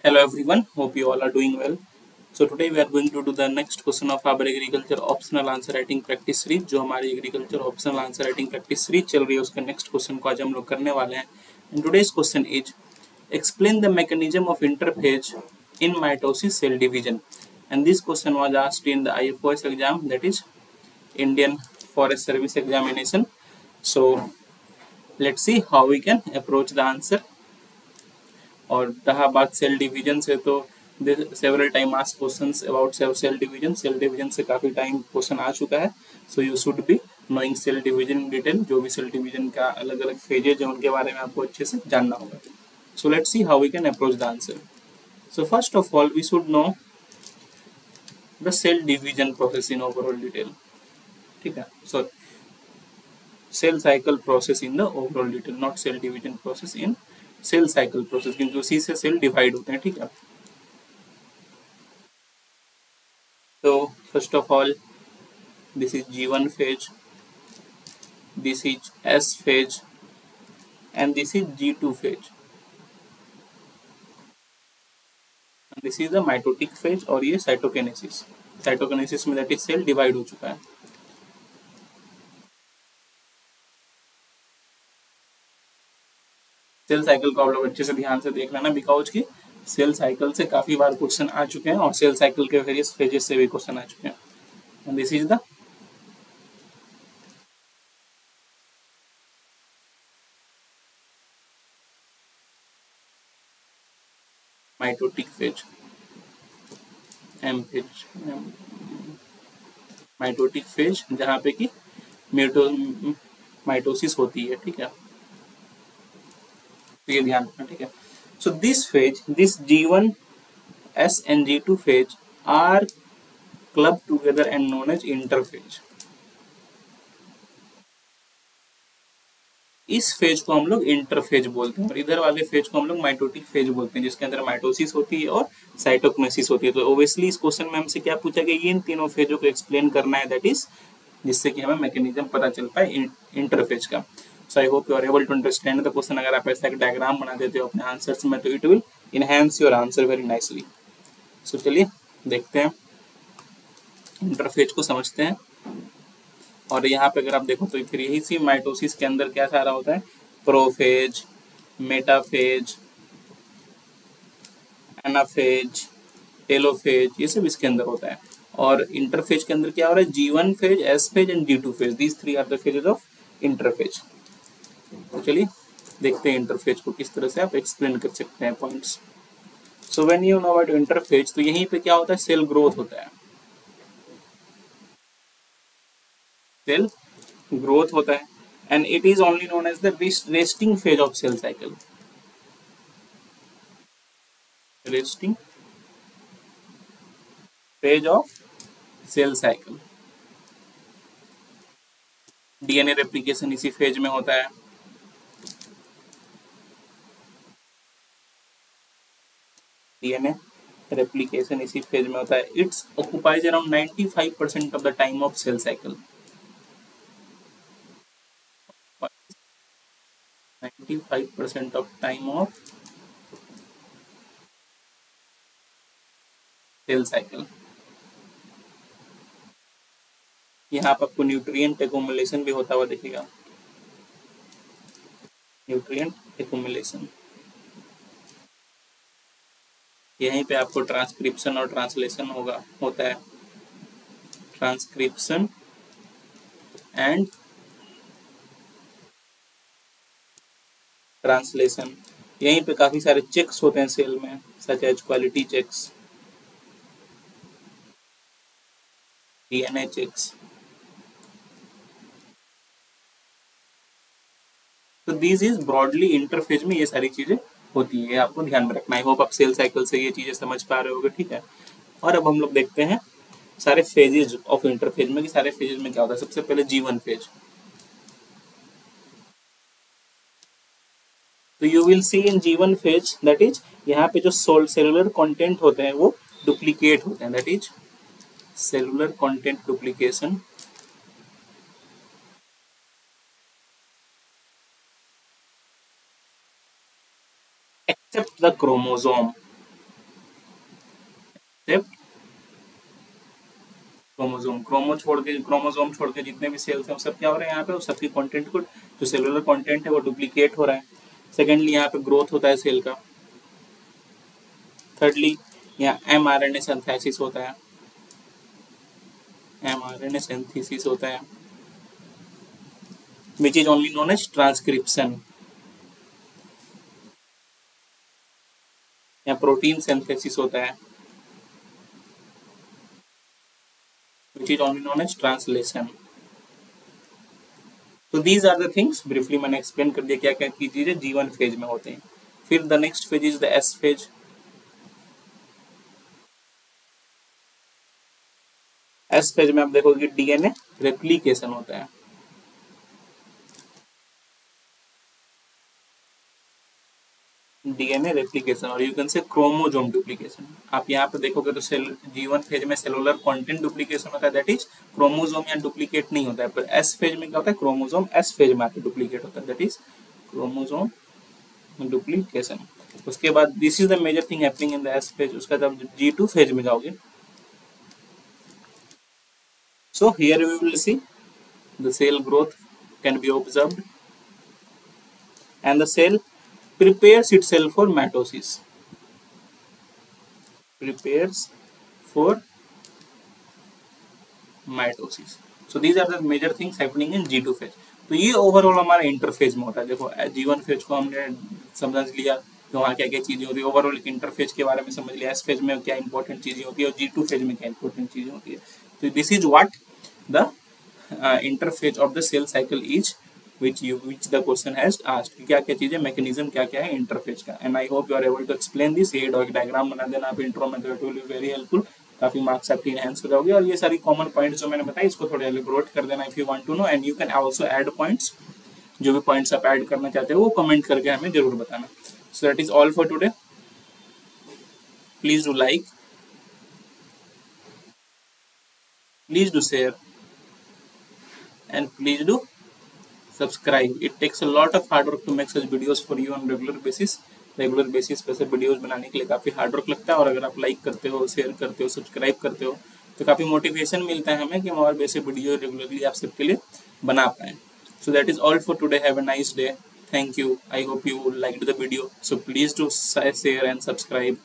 Hello everyone, hope you all are doing well. So today we are going to do the next question of our agriculture optional answer writing practice series जो हमारी agriculture optional answer writing practice series चल रही है उसका next question को आज हम लोग करने वाले हैं. And today's question is explain the mechanism of interphase in mitosis cell division. And this question was asked in the IFOS exam, that is Indian Forest Service examination. So let's see how we can approach the answer. और रहा बात cell division से तो several time ask questions about cell division से काफ़ी time question आ चुका है. So you should be knowing cell division in detail. जो भी सेल डिवीजन का अलग अलग फेजेज है उनके बारे में आपको अच्छे से जानना होगा. So let's see how we can approach the answer. So first of all we should know the cell division process in overall detail. ठीक है, so cell cycle process in the overall detail, not cell division process in cell cycle process, क्योंकि उसी से cell divide होते हैं. ठीक है, तो first of all this is G1 phase, this is S phase and this is G2 phase and this is the mitotic phase. और ये साइटोकिनेसिस में दैट इज सेल डिवाइड हो चुका है. सेल साइकिल को आप लोग अच्छे से ध्यान से देख लेना, बिकॉज की सेल साइकिल से काफी बार क्वेश्चन आ चुके हैं और सेल साइकिल के वेरियस फेजेस से भी क्वेश्चन आ चुके हैं. And this is the mitotic phase, M phase, mitotic phase जहाँ पे कि माइटोसिस होती है. ठीक है, तो ये ध्यान रखना. ठीक है, so this phase, this G1 S and G2 phase are clubbed together and known as interphase. इस फेज को हम लोग इंटरफेज बोलते हैं और इधर वाले फेज को हम लोग माइटोटिक फेज बोलते हैं, जिसके अंदर माइटोसिस होती है और साइटोकिनेसिस होती है. तो ओब्वियसली इस क्वेश्चन में हमसे क्या पूछा गया, ये इन तीनों फेजों को एक्सप्लेन करना है, दैट इज जिससे कि हमें मैकेनिज्म पता चल पाए इंटरफेज का. So I hope you are able to understand the question. अगर आप ऐसा एक डायग्राम बना देते हो अपने आंसर्स में तो it will enhance your answer very nicely. So चलिए देखते हैं, इंटरफेज को समझते हैं. और यहाँ पे अगर आप देखो तो फिर यही सी माइटोसिस के अंदर क्या सारा होता है, प्रोफेज, मेटाफेज, एनाफेज, टेलोफेज, ये सब इसके अंदर होता है. और इंटरफेज के अंदर क्या हो रहा है, G1 phase, S phase and G2 phase, these three are the phases of interphase. तो चलिए देखते हैं इंटरफेज को किस तरह से आप एक्सप्लेन कर सकते हैं points. So when you know about interphase, तो यहीं पे क्या होता है, सेल ग्रोथ होता है. सेल ग्रोथ होता है and it is only known as the resting phase of cell cycle. Resting phase of cell cycle. DNA replication इसी फेज में होता है. डीएनए रेप्लिकेशन इसी फेज में होता है. It's occupies around 95% of the time of cell cycle. 95% of time of cell cycle. यहाँ पर आपको न्यूट्रिएंट एक्युमुलेशन भी होता हुआ दिखेगा. न्यूट्रिएंट एक्युमुलेशन, यहीं पे आपको ट्रांसक्रिप्शन और ट्रांसलेशन होता है. ट्रांसक्रिप्शन एंड ट्रांसलेशन, यहीं पे काफी सारे चेक्स होते हैं सेल में, such as quality checks, DNA checks. तो दिस इज ब्रॉडली इंटरफेज में ये सारी चीजें होती है, आपको ध्यान में रखना. आई होप आप सेल साइकिल से ये चीजें समझ पा रहे होगे. ठीक है, और अब हम लोग देखते हैं सारे फेजेज ऑफ इंटरफेज में कि सारे फेजेज में क्या होता है. सबसे पहले G1 फेज. तो you will see in G1 phase that is यहाँ पे जो सेलुलर कंटेंट होते हैं वो डुप्लीकेट होते हैं, that is cellular content duplication. Except the chromosome. Except chromosome. Chromosome छोड़ के जितने भी सेल्स हैं वो सब क्या हो रहे हैं यहाँ पे, वो सबकी कंटेंट को, जो सेलुलर कंटेंट है वो डुप्लीकेट हो रहा है। सेकेंडली यहाँ पे ग्रोथ होता है सेल का। थर्डली यहाँ mRNA सिंथेसिस होता है, mRNA सिंथेसिस होता है which is only known as transcription। यहाँ प्रोटीन सिंथेसिस होता है which is only known as translation। तो these are the things briefly मैंने एक्सप्लेन कर दिया क्या क्या की चीजें G1 फेज में होते हैं। फिर the next phase is the S phase. S phase में आप देखोगे डीएनए रेप्लिकेशन होता है। डीएनए रेप्लिकेशन और you can say chromosome duplication. आप यहाँ पे देखोगे तो सेल G1 फेज में सेलुलर कंटेंट डुप्लीकेशन होता है, दैट इज क्रोमोसोम या डुप्लीकेट नहीं होता है। पर एस फेज में क्या होता है, क्रोमोसोम एस फेज में आके डुप्लीकेट होता है, दैट इज क्रोमोसोम डुप्लीकेशन। उसके बाद this is the major thing happening in the S phase. उसका जब G2 फेज में जाओगे, so here we will see the cell growth can be observed and the cell prepares itself for mitosis, prepares for mitosis। so these are the major things happening in G2 phase। तो ये overall हमारा interphase में होता है। देखो G1 phase को हमने समझ लिया कि वहाँ क्या क्या चीजें होती है, ओवरऑल इंटरफेज के बारे में समझ लिया, एस फेज में क्या इंपॉर्टेंट चीजें होती है और G2 फेज में क्या इंपॉर्टेंट चीजें होती है। तो this is what the interphase of the cell cycle is which the question has asked, क्या क्या चीजें, मैकेनिज्म क्या क्या है इंटरफेज का। And I hope you are able to explain this. ये डायग्राम बना देना आप इंट्रो में, it will be very helpful. काफी मार्क्स आपके इनहेंस हो जाओगे। और ये सारी कॉमन पॉइंट्स जो मैंने बताया इसको थोड़ा एलिब्रेट कर देना if you want to know, and you can also add points. जो भी पॉइंट्स आप ऐड करना चाहते हो वो कमेंट करके हमें जरूर बताना। So that is all for today. Please do like, please do share and please do subscribe। it takes a lot of hard work to make such videos for you on regular basis। Regular basis पे से videos बनाने के लिए काफी hard work लगता है, और अगर आप लाइक करते हो, शेयर करते हो, सब्सक्राइब करते हो तो काफी मोटिवेशन मिलता है हमें कि हम और बेसिक वीडियो रेगुलरली आप सबके लिए बना पाए। So that is all for today. Have a nice day. Thank you. I hope you liked the video. So please do share and subscribe.